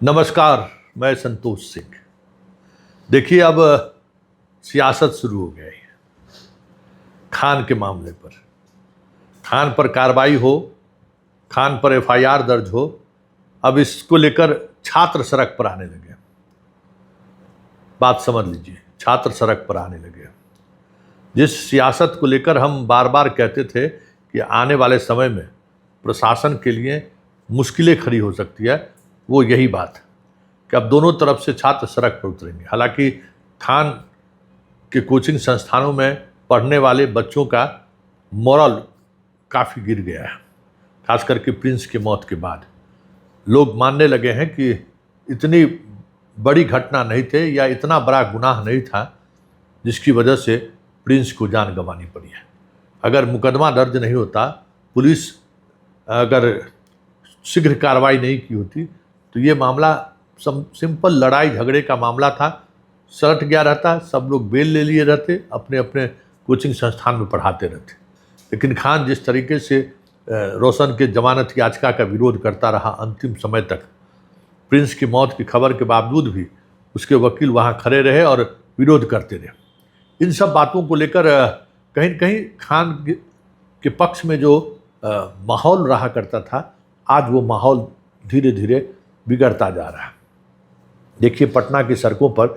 नमस्कार, मैं संतोष सिंह। देखिए, अब सियासत शुरू हो गई है खान के मामले पर। खान पर कार्रवाई हो, खान पर एफआईआर दर्ज हो। अब इसको लेकर छात्र सड़क पर आने लगे। बात समझ लीजिए, छात्र सड़क पर आने लगे। जिस सियासत को लेकर हम बार बार कहते थे कि आने वाले समय में प्रशासन के लिए मुश्किलें खड़ी हो सकती है, वो यही बात है कि अब दोनों तरफ से छात्र सड़क पर उतरेंगे। हालांकि खान के कोचिंग संस्थानों में पढ़ने वाले बच्चों का मोरल काफ़ी गिर गया है, खास करके प्रिंस की मौत के बाद। लोग मानने लगे हैं कि इतनी बड़ी घटना नहीं थे या इतना बड़ा गुनाह नहीं था जिसकी वजह से प्रिंस को जान गंवानी पड़ी है। अगर मुकदमा दर्ज नहीं होता, पुलिस अगर शीघ्र कार्रवाई नहीं की होती, तो ये मामला सिंपल लड़ाई झगड़े का मामला था, सलट गया रहता, सब लोग बेल ले लिए रहते, अपने अपने कोचिंग संस्थान में पढ़ाते रहते। लेकिन खान जिस तरीके से रोशन के जमानत याचिका का विरोध करता रहा अंतिम समय तक, प्रिंस की मौत की खबर के बावजूद भी उसके वकील वहाँ खड़े रहे और विरोध करते रहे। इन सब बातों को लेकर कहीं न कहीं खान के पक्ष में जो माहौल रहा करता था, आज वो माहौल धीरे धीरे बिगड़ता जा रहा है। देखिए, पटना की सड़कों पर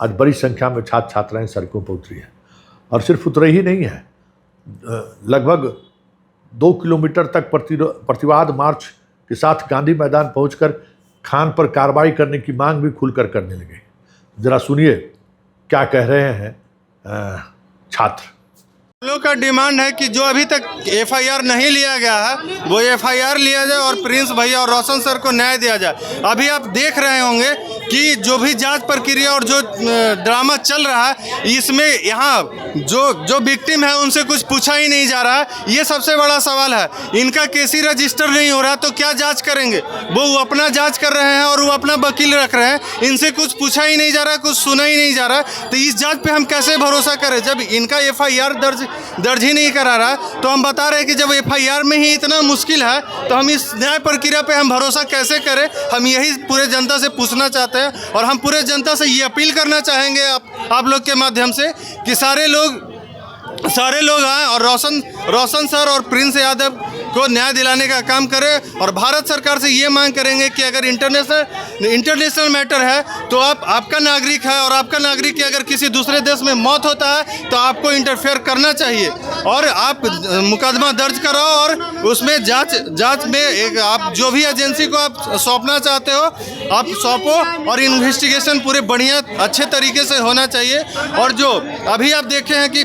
आज बड़ी संख्या में छात्र छात्राएं सड़कों पर उतरी हैं, और सिर्फ उतरे ही नहीं है, लगभग 2 किलोमीटर तक प्रतिवाद मार्च के साथ गांधी मैदान पहुंचकर खान पर कार्रवाई करने की मांग भी खुलकर करने लगे। जरा सुनिए क्या कह रहे हैं छात्र। लोग का डिमांड है कि जो अभी तक एफआईआर नहीं लिया गया है वो एफआईआर लिया जाए और प्रिंस भैया और रोशन सर को न्याय दिया जाए। अभी आप देख रहे होंगे कि जो भी जांच प्रक्रिया और जो ड्रामा चल रहा है, इसमें यहाँ जो विक्टिम है उनसे कुछ पूछा ही नहीं जा रहा है। ये सबसे बड़ा सवाल है। इनका केसी रजिस्टर नहीं हो रहा तो क्या जांच करेंगे? वो अपना जांच कर रहे हैं और वो अपना वकील रख रहे हैं, इनसे कुछ पूछा ही नहीं जा रहा, कुछ सुना ही नहीं जा रहा। तो इस जांच पे हम कैसे भरोसा करें जब इनका एफआईआर दर्ज ही नहीं करा रहा? तो हम बता रहे हैं कि जब एफआईआर में ही इतना मुश्किल है तो हम इस न्याय प्रक्रिया पे हम भरोसा कैसे करें? हम यही पूरे जनता से पूछना चाहते हैं, और हम पूरे जनता से ये अपील करना चाहेंगे आप लोग के माध्यम से कि सारे लोग आएँ और रोशन सर और प्रिंस यादव को न्याय दिलाने का काम करें। और भारत सरकार से ये मांग करेंगे कि अगर इंटरनेशनल मैटर है तो आपका नागरिक है, और आपका नागरिक की अगर किसी दूसरे देश में मौत होता है तो आपको इंटरफेयर करना चाहिए, और आप मुकदमा दर्ज कराओ और उसमें जांच में एक आप जो भी एजेंसी को आप सौंपना चाहते हो आप सौंपो, और इन्वेस्टिगेशन पूरे बढ़िया अच्छे तरीके से होना चाहिए। और जो अभी आप देखे हैं कि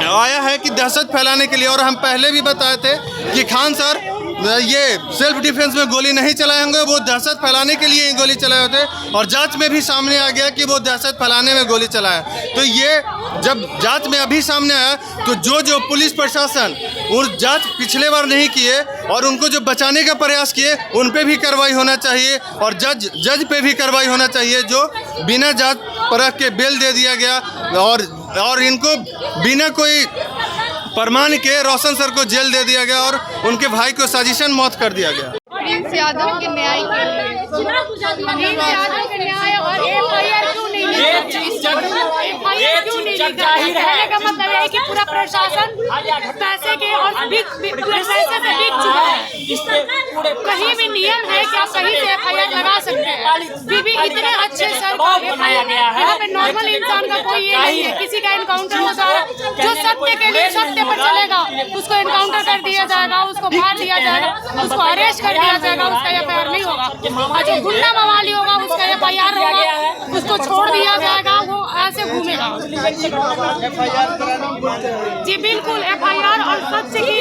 आया है कि दहशत फैलाने के लिए, और हम पहले भी बताए थे कि खान सर ये सेल्फ डिफेंस में गोली नहीं चलाए होंगे, वो दहशत फैलाने के लिए ही गोली चलाए होते, और जांच में भी सामने आ गया कि वो दहशत फैलाने में गोली चलाया। तो ये जब जांच में अभी सामने आया तो जो पुलिस प्रशासन उस जांच पिछले बार नहीं किए और उनको जो बचाने का प्रयास किए उन पे भी कार्रवाई होना चाहिए, और जज पे भी कार्रवाई होना चाहिए जो बिना जांच परख के बेल दे दिया गया, और इनको बिना कोई प्रमाण के रोशन सर को जेल दे दिया गया और उनके भाई को साजिशन मौत कर दिया गया। प्रिंस यादव के न्याय के लिए प्रिंस यादव के न्याय और एफआईआर क्यों नहीं कहने का मतलब है कि पूरा प्रशासन पैसे के और पैसे से बिक चुका है। कहीं भी नियम है कि आप कहीं से एफआईआर लगा सकते हैं, फिर भी इतने अच्छे सर को एफआईआर यहाँ पे नॉर्मल इंसान का कोई ये नहीं है। किसी का एनकाउंटर होता है, जो सत्य के लिए सत्य पर चलेगा उसको एनकाउंटर कर दिया जाएगा, उसको मार दिया जाएगा, उसको अरेस्ट कर दिया जाएगा, उसका एफआईआर नहीं होगा। और जो गुंडा मवाली होगा उसका एफआईआर होगा, उसको छोड़ दिया जाएगा, वो ऐसे घूमेगा। जी बिल्कुल, एफआईआर और सत्य की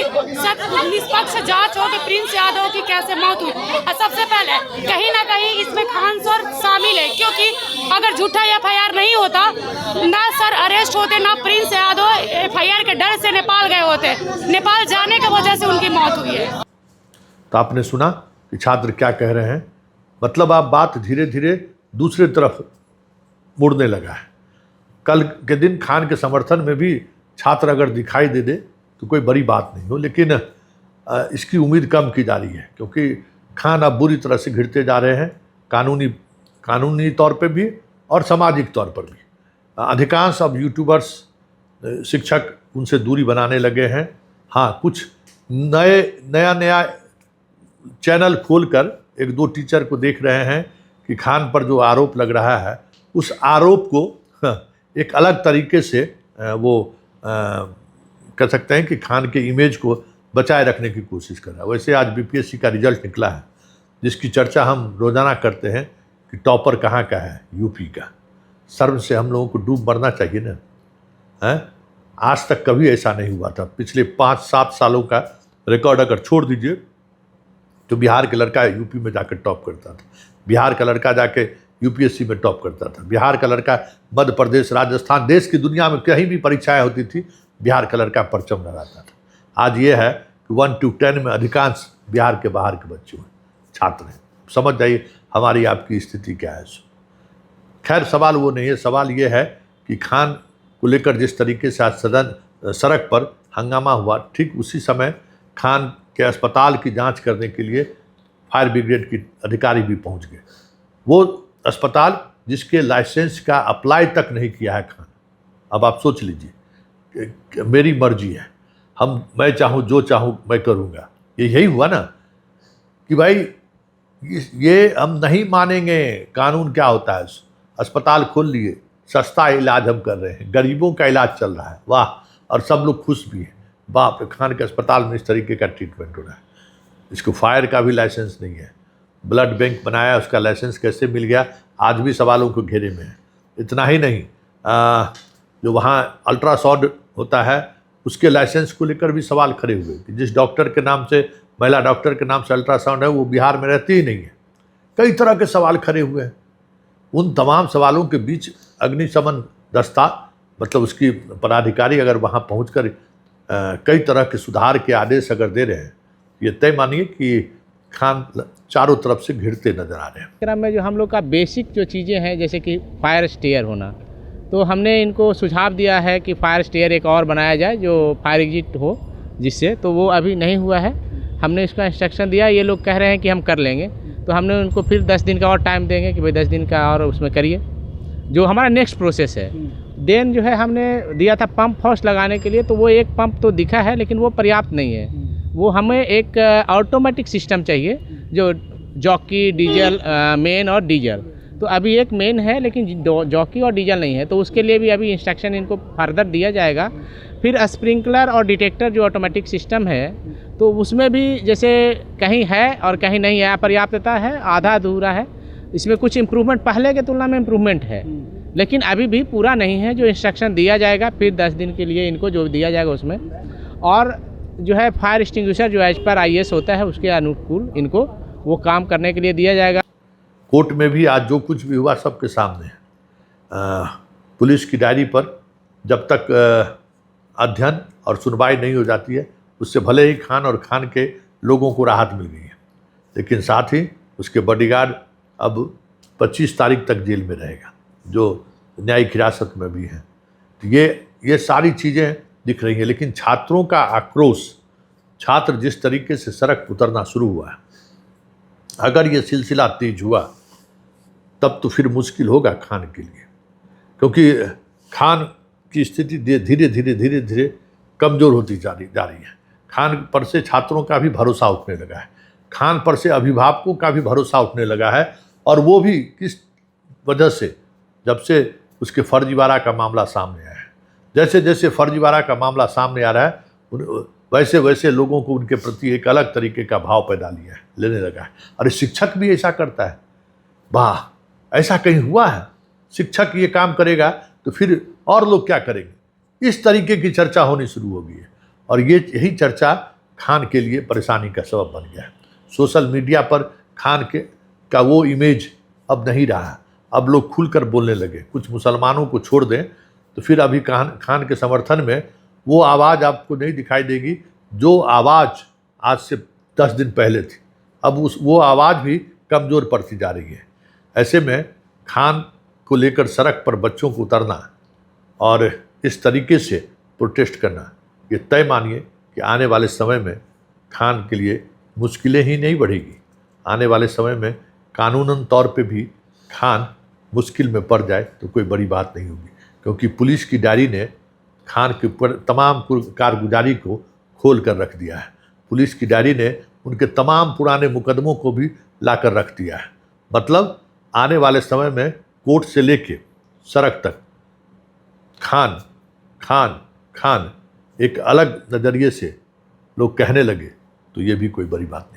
निष्पक्ष जांच हो कि प्रिंस यादव की कैसे मौत हुई। और सबसे पहले कहीं ना कहीं इसमें खान सर शामिल है, क्योंकि अगर झूठा एफआईआर नहीं होता ना सर अरेस्ट होते, ना प्रिंस यादव एफआईआर के डर से नेपाल गए होते। नेपाल जाने की वजह से उनकी मौत हुई है। तो आपने सुना कि छात्र क्या कह रहे हैं। मतलब आप बात धीरे धीरे दूसरे तरफ मुड़ने लगा है। कल के दिन खान के समर्थन में भी छात्र अगर दिखाई दे तो कोई बड़ी बात नहीं हो, लेकिन इसकी उम्मीद कम की जा रही है, क्योंकि खान अब बुरी तरह से घिरते जा रहे हैं। कानूनी तौर पे भी और सामाजिक तौर पर भी। अधिकांश अब यूट्यूबर्स, शिक्षक उनसे दूरी बनाने लगे हैं। हाँ, कुछ नया चैनल खोलकर एक दो टीचर को देख रहे हैं कि खान पर जो आरोप लग रहा है उस आरोप को एक अलग तरीके से वो कह सकते हैं कि खान के इमेज को बचाए रखने की कोशिश कर रहा है। वैसे आज बीपीएससी का रिजल्ट निकला है जिसकी चर्चा हम रोज़ाना करते हैं कि टॉपर कहाँ का है, यूपी का। शर्म से हम लोगों को डूब मरना चाहिए ना, हैं? आज तक कभी ऐसा नहीं हुआ था। पिछले 5-7 सालों का रिकॉर्ड अगर छोड़ दीजिए तो बिहार के लड़का यूपी में जाकर टॉप करता था, बिहार का लड़का जाके यूपीएससी में टॉप करता था, बिहार का लड़का मध्य प्रदेश, राजस्थान, देश की दुनिया में कहीं भी परीक्षाएं होती थी बिहार का लड़का परचम लगाता था। आज ये है कि 1 to 10 में अधिकांश बिहार के बाहर के बच्चे हैं, छात्र हैं। समझ जाइए हमारी आपकी स्थिति क्या है। खैर, सवाल वो नहीं है। सवाल ये है कि खान को लेकर जिस तरीके से आज सड़क पर हंगामा हुआ, ठीक उसी समय खान के अस्पताल की जांच करने के लिए फायर ब्रिगेड की अधिकारी भी पहुंच गए। वो अस्पताल जिसके लाइसेंस का अप्लाई तक नहीं किया है खान। अब आप सोच लीजिए, मेरी मर्जी है, मैं चाहूँ जो चाहूँ मैं करूँगा। यही हुआ ना कि भाई ये हम नहीं मानेंगे। कानून क्या होता है? अस्पताल खोल लिए, सस्ता इलाज हम कर रहे हैं, गरीबों का इलाज चल रहा है, वाह, और सब लोग खुश भी हैं। बाप रे, खान के अस्पताल में इस तरीके का ट्रीटमेंट हो रहा है। इसको फायर का भी लाइसेंस नहीं है, ब्लड बैंक बनाया, उसका लाइसेंस कैसे मिल गया, आज भी सवालों को घेरे में है। इतना ही नहीं, जो वहाँ अल्ट्रासाउंड होता है उसके लाइसेंस को लेकर भी सवाल खड़े हुए कि जिस डॉक्टर के नाम से, महिला डॉक्टर के नाम से अल्ट्रासाउंड है, वो बिहार में रहती ही नहीं है। कई तरह के सवाल खड़े हुए हैं। उन तमाम सवालों के बीच अग्निशमन दस्ता, मतलब उसकी पदाधिकारी अगर वहाँ पहुँचकर कई तरह के सुधार के आदेश अगर दे रहे हैं, ये तय मानिए कि खान चारों तरफ से घिरते नजर आ रहे हैं। क्रम में जो हम लोग का बेसिक जो चीज़ें हैं, जैसे कि फायर स्टेयर होना, तो हमने इनको सुझाव दिया है कि फायर स्टेयर एक और बनाया जाए जो फायर एग्जिट हो, जिससे, तो वो अभी नहीं हुआ है। हमने इसका इंस्ट्रक्शन दिया, ये लोग कह रहे हैं कि हम कर लेंगे, तो हमने उनको फिर 10 दिन का और टाइम देंगे कि भाई 10 दिन का और उसमें करिए, जो हमारा नेक्स्ट प्रोसेस है। देन जो है हमने दिया था पंप हाउस लगाने के लिए, तो वो एक पंप तो दिखा है लेकिन वो पर्याप्त नहीं है। वो हमें एक ऑटोमेटिक सिस्टम चाहिए जो जॉकी, डीजल, मेन और डीजल। तो अभी एक मेन है लेकिन जॉकी और डीजल नहीं है, तो उसके लिए भी अभी इंस्ट्रक्शन इनको फर्दर दिया जाएगा। फिर स्प्रिंकलर और डिटेक्टर जो ऑटोमेटिक सिस्टम है, तो उसमें भी जैसे कहीं है और कहीं नहीं है, अपर्याप्तता है, आधा अधूरा है। इसमें कुछ इम्प्रूवमेंट, पहले के तुलना में इम्प्रूवमेंट है, लेकिन अभी भी पूरा नहीं है। जो इंस्ट्रक्शन दिया जाएगा फिर 10 दिन के लिए इनको जो दिया जाएगा उसमें, और जो है फायर एक्सटिंग्विशर जो एज पर IAS होता है उसके अनुकूल इनको वो काम करने के लिए दिया जाएगा। कोर्ट में भी आज जो कुछ भी हुआ सबके सामने है। पुलिस की डायरी पर जब तक अध्ययन और सुनवाई नहीं हो जाती है, उससे भले ही खान और खान के लोगों को राहत मिल गई है, लेकिन साथ ही उसके बॉडीगार्ड अब 25 तारीख तक जेल में रहेगा, जो न्यायिक हिरासत में भी हैं। तो ये सारी चीज़ें दिख रही हैं। लेकिन छात्रों का आक्रोश, छात्र जिस तरीके से सड़क उतरना शुरू हुआ है, अगर ये सिलसिला तेज हुआ तब तो फिर मुश्किल होगा खान के लिए, क्योंकि खान की स्थिति धीरे धीरे कमज़ोर होती जा रही है। खान पर से छात्रों का भी भरोसा उठने लगा है, खान पर से अभिभावकों का भी भरोसा उठने लगा है। और वो भी किस वजह से? जब से उसके फर्जीवाड़ा का मामला सामने आया है। जैसे जैसे फर्जीवाड़ा का मामला सामने आ रहा है, वैसे वैसे लोगों को उनके प्रति एक अलग तरीके का भाव पैदा लेने लगा है। अरे शिक्षक भी ऐसा करता है, वाह, ऐसा कहीं हुआ है? शिक्षक ये काम करेगा तो फिर और लोग क्या करेंगे? इस तरीके की चर्चा होनी शुरू हो गई है, और यही चर्चा खान के लिए परेशानी का सबब बन गया है। सोशल मीडिया पर खान का वो इमेज अब नहीं रहा। अब लोग खुलकर बोलने लगे। कुछ मुसलमानों को छोड़ दें तो फिर अभी खान के समर्थन में वो आवाज़ आपको नहीं दिखाई देगी जो आवाज़ आज से 10 दिन पहले थी। अब वो आवाज़ भी कमज़ोर पड़ती जा रही है। ऐसे में खान को लेकर सड़क पर बच्चों को उतरना और इस तरीके से प्रोटेस्ट करना, ये तय मानिए कि आने वाले समय में खान के लिए मुश्किलें ही नहीं बढ़ेगी। आने वाले समय में कानूनन तौर पे भी खान मुश्किल में पड़ जाए तो कोई बड़ी बात नहीं होगी, क्योंकि पुलिस की डायरी ने खान के तमाम कारगुजारी को खोल कर रख दिया है। पुलिस की डायरी ने उनके तमाम पुराने मुकदमों को भी लाकर रख दिया है। मतलब आने वाले समय में कोर्ट से लेके सड़क तक खान खान खान एक अलग नज़रिए से लोग कहने लगे तो ये भी कोई बड़ी बात नहीं।